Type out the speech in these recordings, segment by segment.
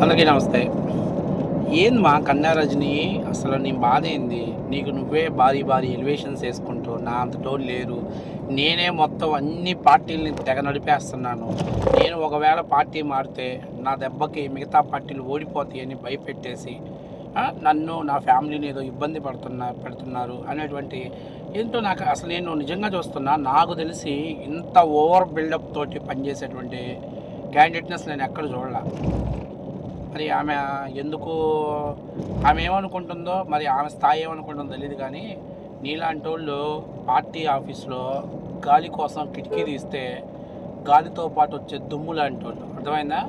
అందరికీ నమస్తే. ఏంది మా కన్యా రజని, అసలు నీ బాధ ఏంది? నీకు నువ్వే భారీ భారీ ఎలివేషన్స్ వేసుకుంటూ నా అంతటోళ్ళు లేరు. నేనే మొత్తం అన్ని పార్టీలని తెగ నడిపేస్తున్నాను. నేను ఒకవేళ పార్టీ మారితే నా దెబ్బకి మిగతా పార్టీలు ఓడిపోతాయని భయపెట్టేసి నన్ను నా ఫ్యామిలీని ఏదో ఇబ్బంది పెడుతున్నారు అనేటువంటి ఏంటో నాకు అసలు నేను నిజంగా చూస్తున్నా. నాకు తెలిసి ఇంత ఓవర్ బిల్డప్ తోటి పనిచేసేటువంటి క్యాండిడేట్నెస్ నేను ఎక్కడ చూడలే. మరి ఆమె ఎందుకు ఆమె ఏమనుకుంటుందో, మరి ఆమె స్థాయి ఏమనుకుంటుందో తెలియదు. కానీ నీలాంటోళ్ళు పార్టీ ఆఫీస్లో గాలి కోసం కిటికీ తీస్తే గాలితో పాటు వచ్చే దుమ్ము లాంటి వాళ్ళు, అర్థమైందా?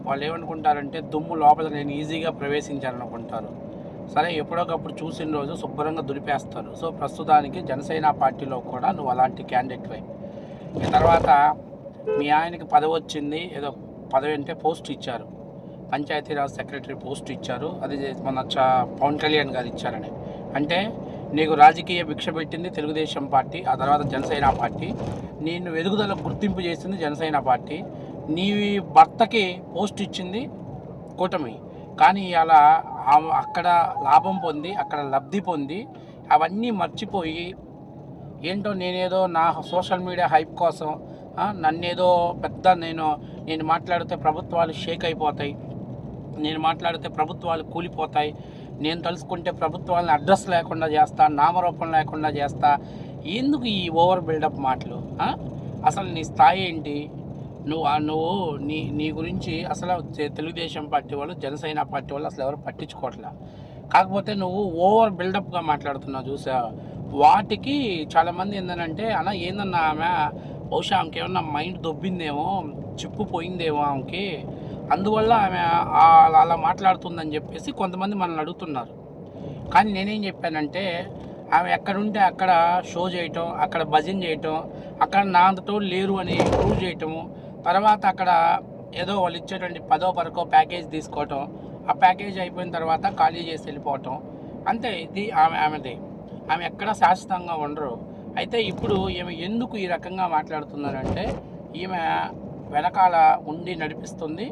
వాళ్ళు ఏమనుకుంటారంటే దుమ్ము లోపల నేను ఈజీగా ప్రవేశించాలనుకుంటారు. సరే, ఎప్పుడొకప్పుడు చూసిన రోజు శుభ్రంగా దులిపేస్తారు. సో ప్రస్తుతానికి జనసేన పార్టీలో కూడా నువ్వు అలాంటి క్యాండిడేట్వే. తర్వాత మీ ఆయనకి పదవి వచ్చింది, ఏదో పదవి అంటే పోస్ట్ ఇచ్చారు, పంచాయతీరాజ్ సెక్రటరీ పోస్ట్ ఇచ్చారు. అది మన పవన్ కళ్యాణ్ గారు ఇచ్చారని. అంటే నీకు రాజకీయ భిక్ష పెట్టింది తెలుగుదేశం పార్టీ, ఆ తర్వాత జనసేన పార్టీ. నేను ఎదుగుదలకు గుర్తింపు చేసింది జనసేన పార్టీ. నీ భర్తకి పోస్ట్ ఇచ్చింది కూటమి. కానీ అలా అక్కడ లాభం పొంది, అక్కడ లబ్ధి పొంది అవన్నీ మర్చిపోయి ఏంటో నేనేదో నా సోషల్ మీడియా హైప్ కోసం నన్నేదో పెద్ద నేను మాట్లాడితే ప్రభుత్వాలు షేక్ అయిపోతాయి, నేను మాట్లాడితే ప్రభుత్వాలు కూలిపోతాయి, నేను తలుసుకుంటే ప్రభుత్వాలను అడ్రస్ లేకుండా చేస్తా, నామరూపం లేకుండా చేస్తా. ఎందుకు ఈ ఓవర్ బిల్డప్ మాటలు? అసలు నీ స్థాయి ఏంటి? నువ్వు నీ గురించి అసలు తెలుగుదేశం పార్టీ వాళ్ళు, జనసేన పార్టీ వాళ్ళు అసలు ఎవరు పట్టించుకోవట్లే. కాకపోతే నువ్వు ఓవర్ బిల్డప్గా మాట్లాడుతున్నావు చూసా. వాటికి చాలామంది ఏంటంటే ఏందన్నా ఆమె బహుశా ఆమెకి ఏమన్నా మైండ్ దొబ్బిందేమో, చిప్పు పోయిందేమో ఆమెకి, అందువల్ల ఆమె అలా మాట్లాడుతుందని చెప్పేసి కొంతమంది మనల్ని అడుగుతున్నారు. కానీ నేనేం చెప్పానంటే, ఆమె ఎక్కడుంటే అక్కడ షో చేయటం, అక్కడ భజన చేయటం, అక్కడ నా అంతటో లేరు అని ప్రూవ్ చేయటము, తర్వాత అక్కడ ఏదో వాళ్ళు ఇచ్చేటువంటి 10వ 12వ ప్యాకేజ్ తీసుకోవటం, ఆ ప్యాకేజ్ అయిపోయిన తర్వాత ఖాళీ చేసి వెళ్ళిపోవటం, అంతే. ఇది ఆమెది. ఆమె ఎక్కడ శాశ్వతంగా ఉండరు. అయితే ఇప్పుడు ఈమె ఎందుకు ఈ రకంగా మాట్లాడుతున్నారంటే, ఈమె వెనకాల ఉండి నడిపిస్తుంది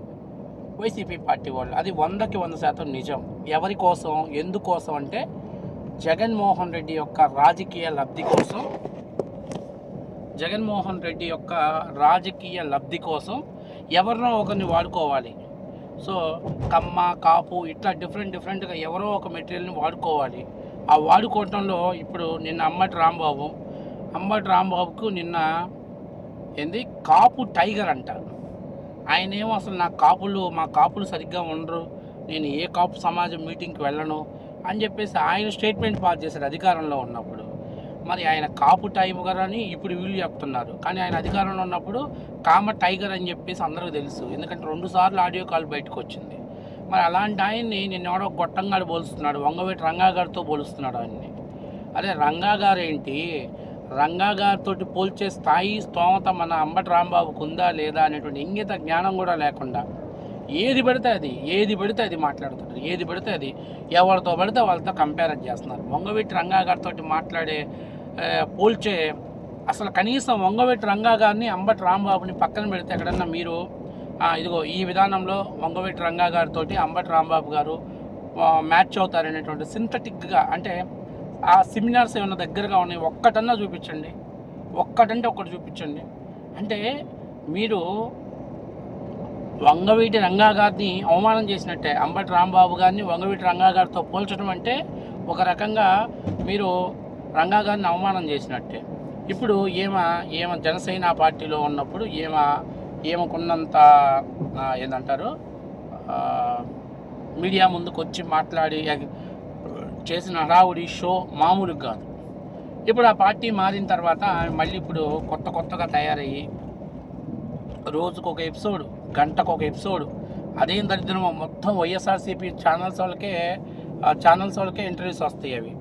వైసీపీ పార్టీ వాళ్ళు. అది 100కి 100% నిజం. ఎవరి కోసం, ఎందుకోసం అంటే జగన్మోహన్ రెడ్డి యొక్క రాజకీయ లబ్ధి కోసం, జగన్మోహన్ రెడ్డి యొక్క రాజకీయ లబ్ధి కోసం ఎవరినో ఒకరిని వాడుకోవాలి. సో కమ్మ, కాపు ఇట్లా డిఫరెంట్గా ఎవరో ఒక మెటీరియల్ని వాడుకోవాలి. ఆ వాడుకోవటంలో ఇప్పుడు నిన్న అంబటి రాంబాబుకు నిన్న ఏంది కాపు టైగర్ అంట. ఆయనేమో అసలు మా కాపులు సరిగ్గా ఉండరు, నేను ఏ కాపు సమాజం మీటింగ్కి వెళ్ళను అని చెప్పేసి ఆయన స్టేట్మెంట్ పాస్ చేశారు అధికారంలో ఉన్నప్పుడు. మరి ఆయన కాపు టైగర్ అని ఇప్పుడు వీళ్ళు చెప్తున్నారు. కానీ ఆయన అధికారంలో ఉన్నప్పుడు కామ టైగర్ అని చెప్పేసి అందరికీ తెలుసు, ఎందుకంటే 2 సార్లు ఆడియో కాల్ బయటకు వచ్చింది. మరి అలాంటి ఆయన్ని నిన్నెవడో గొట్టంగాడు పోలుస్తున్నాడు, వంగవేటి రంగా గారితో పోలుస్తున్నాడు ఆయన్ని. అరే రంగా గారు ఏంటి? రంగా గారితో పోల్చే స్థాయి, స్తోమత మన అంబటి రాంబాబుకు ఉందా లేదా అనేటువంటి ఇంగిత జ్ఞానం కూడా లేకుండా ఏది పడితే అది మాట్లాడుతాడు. ఏది పడితే అది ఎవరితో పడితే వాళ్ళతో కంపేర్ చేస్తున్నారు. వంగవీటి రంగా గారితో పోల్చే అసలు కనీసం వంగవీటి రంగా గారిని, అంబటి రాంబాబుని పక్కన పెడితే ఎక్కడన్నా మీరు ఇదిగో ఈ విధానంలో వంగవీటి రంగా గారితో అంబటి రాంబాబు గారు మ్యాచ్ అవుతారనేటువంటి సింథటిక్గా, అంటే ఆ సెమినార్స్ ఏమైనా దగ్గరగా ఉన్నాయి ఒక్కటన్నా చూపించండి, ఒక్కటంటే ఒక్కటి చూపించండి. అంటే మీరు వంగవీటి రంగా గారిని అవమానం చేసినట్టే. అంబటి రాంబాబు గారిని వంగవీటి రంగా గారితో పోల్చడం అంటే ఒక రకంగా మీరు రంగా గారిని అవమానం చేసినట్టే. ఇప్పుడు ఏమ జనసేన పార్టీలో ఉన్నప్పుడు ఏమకున్నంత ఏంటంటారు, మీడియా ముందుకు వచ్చి మాట్లాడి చేసిన హడావుడి షో మామూలు కాదు. ఇప్పుడు ఆ పార్టీ మారిన తర్వాత మళ్ళీ ఇప్పుడు కొత్తగా తయారయ్యి రోజుకొక ఎపిసోడ్, గంటకు ఒక ఎపిసోడ్, అదేం దరిద్రమో మొత్తం వైఎస్ఆర్సీపీ ఛానల్స్ వాళ్ళకే ఇంటర్వ్యూస్ వస్తాయి. అవి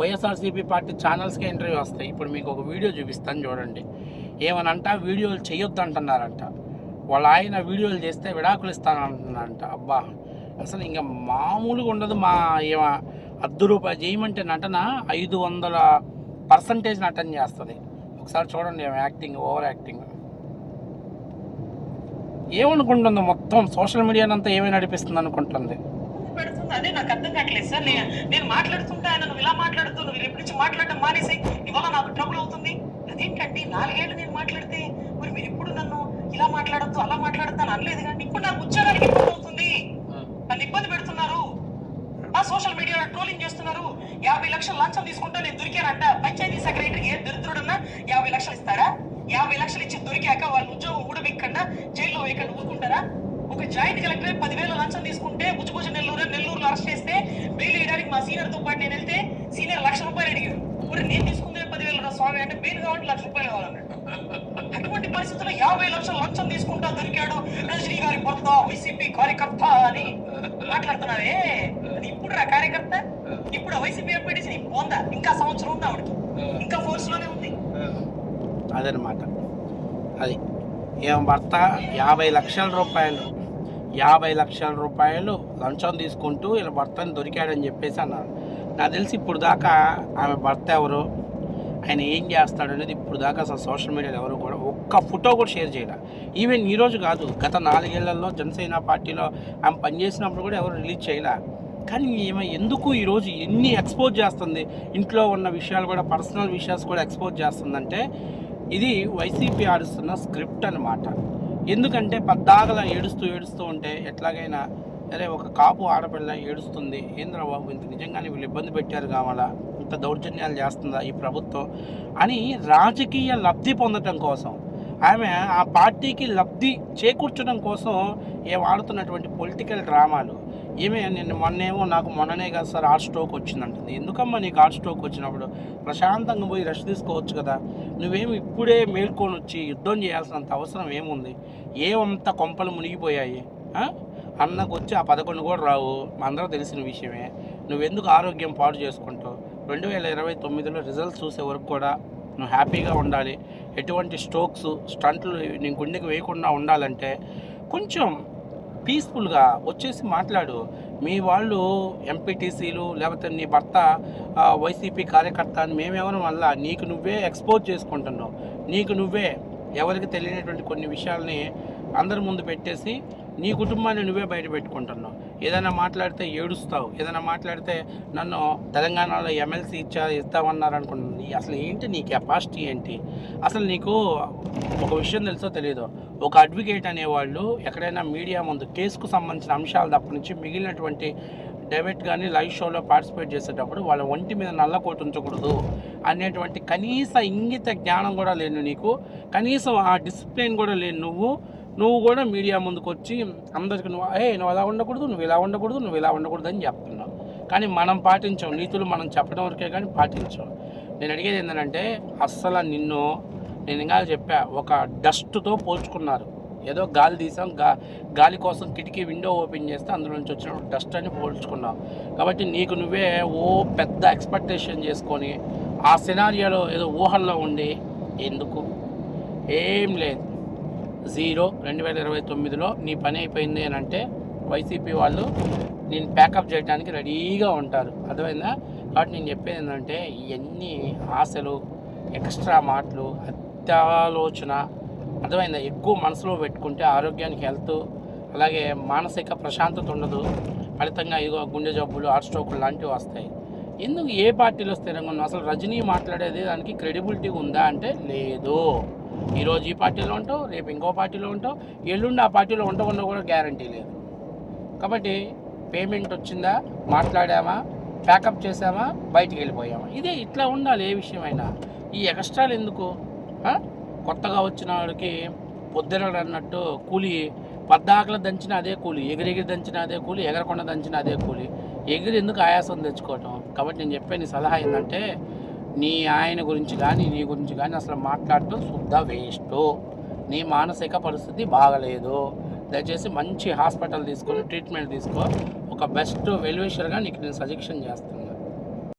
వైఎస్ఆర్సీపీ పార్టీ ఛానల్స్కే ఇంటర్వ్యూ వస్తాయి. ఇప్పుడు మీకు ఒక వీడియో చూపిస్తాను చూడండి. ఏమనంట, వీడియోలు చేయొద్దు అంటున్నారంట. వాళ్ళ ఆయన వీడియోలు చేస్తే విడాకులు ఇస్తానంటున్నారంట. అబ్బా, అసలు ఇంకా మామూలుగా ఉండదు. ₹10 చేయమంటే నటన 500% నటన చేస్తుంది. ఒకసారి చూడండి ఆమె యాక్టింగ్, ఓవర్ యాక్టింగ్. ఏమనుకుంటుందో మొత్తం సోషల్ మీడియానంతా ఏమీ నడిపిస్తుంది అనుకుంటుంది. పెడుతుంది అదే నాకు అర్థం కావట్లేదు సార్. నేను మాట్లాడుతుంటే ఆయన నువ్వు ఇలా మాట్లాడుతూ నువ్వు రేపు నుంచి మాట్లాడటం మానేసి ఇవాళ నాకు ట్రబుల్ అవుతుంది. అదేంటండి 4 ఏళ్ళు నేను మాట్లాడితే మరి మీరు ఎప్పుడు నన్ను ఇలా మాట్లాడద్దు అలా మాట్లాడద్దు అని అనలేదు కానీ ఇప్పుడు నాకు ఉద్యోగానికి ఇబ్బంది అవుతుంది, నన్ను ఇబ్బంది పెడుతున్నారు, ఆ సోషల్ మీడియాలో ట్రోలింగ్ చేస్తున్నారు. 50 లక్షలు లంచం తీసుకుంటా నేను దొరికానంట. పంచాయతీ సెక్రటరీకి ఏ దరిద్రుడన్నా 50 లక్షలు ఇస్తారా? 50 లక్షలు ఇచ్చి దొరికాక వాళ్ళ ఉద్యోగం ఊడబెక్కకుండా జైల్లో వేయకుండా ఊరుకుంటారా? ఒక జాయింట్ కలెక్టర్ 10,000 లంచం తీసుకుంటే బుజ్జిభూష నెల్లూరులో అరెస్ట్ చేస్తే బెయిల్ వేయడానికి మా సీనియర్ తో పాటు నేను వెళ్తే సీనియర్ ₹1,00,000 అడిగారు. మరి నేను తీసుకుందే 10,000 స్వామి అంటే బెయిల్ కావాలంటే ₹1,00,000 కావాలన్నాడు. అటువంటి పరిస్థితుల్లో 50 లక్షలు లంచం తీసుకుంటా దొరికాడు రజనీ గారి భర్త వైసీపీ కార్యకర్త అని మాట్లాడుతున్నావే. అది ఇప్పుడు రా కార్యకర్త, ఇప్పుడు వైసీపీ ఎంపీటీసీ నీ పోందా? ఇంకా సంవత్సరం ఉంది ఆవిడకి, ఇంకా ఫోర్స్ లోనే ఉంది. అదనమాట. అది ఏం భర్త 50 లక్షల రూపాయలు లంచం తీసుకుంటూ ఇలా భర్తని దొరికాడని చెప్పేసి అన్నారు. నాకు తెలిసి ఇప్పుడు దాకా ఆమె భర్త ఎవరు, ఆయన ఏం చేస్తాడు అనేది ఇప్పుడు దాకా అసలు సోషల్ మీడియాలో ఎవరు కూడా ఒక్క ఫోటో కూడా షేర్ చేయలేదు. ఈవెన్ ఈరోజు కాదు, గత 4 ఏళ్లలో జనసేన పార్టీలో ఆమె పనిచేసినప్పుడు కూడా ఎవరు రిలీజ్ చేయలే. కానీ ఈమె ఎందుకు ఈరోజు ఎన్ని ఎక్స్పోజ్ చేస్తుంది, ఇంట్లో ఉన్న విషయాలు కూడా పర్సనల్ విషయాలు కూడా ఎక్స్పోజ్ చేస్తుందంటే ఇది వైసీపీ ఆడుస్తున్న స్క్రిప్ట్ అన్నమాట. ఎందుకంటే పద్దాగలా ఏడుస్తూ ఉంటే ఎట్లాగైనా అరే ఒక కాపు ఆడపిల్ల ఏడుస్తుంది, ఏంద్రా బాబు ఇంత నిజంగానే వీళ్ళు ఇబ్బంది పెట్టారు కావాలా, ఇంత దౌర్జన్యాలు చేస్తుందా ఈ ప్రభుత్వం అని రాజకీయ లబ్ధి పొందటం కోసం, ఆమె ఆ పార్టీకి లబ్ధి చేకూర్చడం కోసం వాడుతున్నటువంటి పొలిటికల్ డ్రామాలు. మొన్ననే కదా సార్ హార్ట్ స్ట్రోక్ వచ్చిందంటుంది. ఎందుకమ్మా నీకు హార్ట్ స్ట్రోక్ వచ్చినప్పుడు ప్రశాంతంగా పోయి రెస్ట్ తీసుకోవచ్చు కదా, నువ్వేమి ఇప్పుడే మేల్కొని వచ్చి యుద్ధం చేయాల్సినంత అవసరం ఏముంది? ఏమంత కొంపలు మునిగిపోయాయి? అన్నకు వచ్చి ఆ 11 కూడా రావు, అందరూ తెలిసిన విషయమే. నువ్వెందుకు ఆరోగ్యం పాడు చేసుకుంటావు? 2029లో రిజల్ట్స్ చూసే వరకు కూడా నువ్వు హ్యాపీగా ఉండాలి. ఎటువంటి స్టంట్లు నీ గుండెకి వేయకుండా ఉండాలంటే కొంచెం పీస్ఫుల్గా వచ్చేసి మాట్లాడు. మీ వాళ్ళు ఎంపీటీసీలు లేకపోతే నీ భర్త వైసీపీ కార్యకర్త అని మేమెవరం వల్ల నీకు నువ్వే ఎక్స్పోజ్ చేసుకుంటున్నావు. నీకు నువ్వే ఎవరికి తెలియనటువంటి కొన్ని విషయాల్ని అందరి ముందు పెట్టేసి నీ కుటుంబాన్ని నువ్వే బయట పెట్టుకుంటున్నావు. ఏదైనా మాట్లాడితే ఏడుస్తావు, ఏదైనా మాట్లాడితే నన్ను తెలంగాణలో ఎమ్మెల్సీ ఇస్తామన్నారు అనుకుంటుంది. అసలు ఏంటి నీ కెపాసిటీ ఏంటి? అసలు నీకు ఒక విషయం తెలుసో తెలియదు, ఒక అడ్వకేట్ అనేవాళ్ళు ఎక్కడైనా మీడియా ముందు కేసుకు సంబంధించిన అంశాలు తప్ప నుంచి మిగిలినటువంటి డెబేట్ కానీ లైవ్ షోలో పార్టిసిపేట్ చేసేటప్పుడు వాళ్ళ ఒంటి మీద నల్లకోటు ఉంచకూడదు అనేటువంటి కనీస ఇంగిత జ్ఞానం కూడా లేదు నీకు, కనీసం ఆ డిసిప్లిన్ కూడా లేదు. నువ్వు కూడా మీడియా ముందుకు వచ్చి అందరికి నువ్వు అలా ఉండకూడదు, నువ్వు ఇలా ఉండకూడదు అని చెప్తున్నావు. కానీ మనం పాటించాం, నీతులు మనం చెప్పడం వరకే కానీ పాటించాం. నేను అడిగేది ఏంటంటే అస్సలు నేను ఇంకా చెప్పా, ఒక డస్ట్తో పోల్చుకున్నారు. ఏదో గాలి తీసాం, గాలి కోసం కిటికీ విండో ఓపెన్ చేస్తే అందులో నుంచి వచ్చిన డస్ట్ అని పోల్చుకున్నావు. కాబట్టి నీకు నువ్వే పెద్ద ఎక్స్పెక్టేషన్ చేసుకొని ఆ సినారియోలో ఏదో ఊహల్లో ఉండి ఎందుకు ఏం లేదు, 2029లో నీ పని అయిపోయింది అని అంటే వైసీపీ వాళ్ళు నేను ప్యాకప్ చేయడానికి రెడీగా ఉంటారు. అర్థమైందా? కాబట్టి నేను చెప్పేది ఏంటంటే ఇవన్నీ ఆశలు, ఎక్స్ట్రా మాటలు, అత్యాలోచన, అర్థమైందా? ఎక్కువ మనసులో పెట్టుకుంటే ఆరోగ్యానికి హెల్త్, అలాగే మానసిక ప్రశాంతత ఉండదు. ఫలితంగా ఇగో గుండె జబ్బులు, హార్ట్ స్ట్రోకులు లాంటివి వస్తాయి. ఎందుకు ఏ పార్టీలో స్థిరంగా ఉన్నా? అసలు రజనీ మాట్లాడేది దానికి క్రెడిబిలిటీ ఉందా అంటే లేదు. ఈరోజు ఈ పార్టీలో ఉంటావు, రేపు ఇంకో పార్టీలో ఉంటావు, ఎల్లుండి ఆ పార్టీలో ఉండకుండా కూడా గ్యారంటీ లేదు. కాబట్టి పేమెంట్ వచ్చిందా, మాట్లాడామా, ప్యాకప్ చేసామా, బయటికి వెళ్ళిపోయామా, ఇట్లా ఉండాలి ఏ విషయమైనా. ఈ ఎక్స్ట్రాలు ఎందుకు? కొత్తగా వచ్చిన వాడికి పొద్దున అన్నట్టు కూలి పద్దాకలు దంచిన అదే కూలి, ఎగిరెగిరి దంచిన అదే కూలి, ఎగరకొండ దంచిన అదే కూలి, ఎగిరి ఎందుకు ఆయాసం తెచ్చుకోవటం? కాబట్టి నేను చెప్పే నీ సలహా ఏంటంటే నీ ఆయన గురించి కానీ నీ గురించి కానీ అసలు మాట్లాడటం శుద్ధ వేస్ట్. నీ మానసిక పరిస్థితి బాగలేదు, దయచేసి మంచి హాస్పిటల్ తీసుకొని ట్రీట్మెంట్ తీసుకో. ఒక బెస్ట్ వెల్విషర్గా నీకు నేను సజెషన్ చేస్తున్నాను.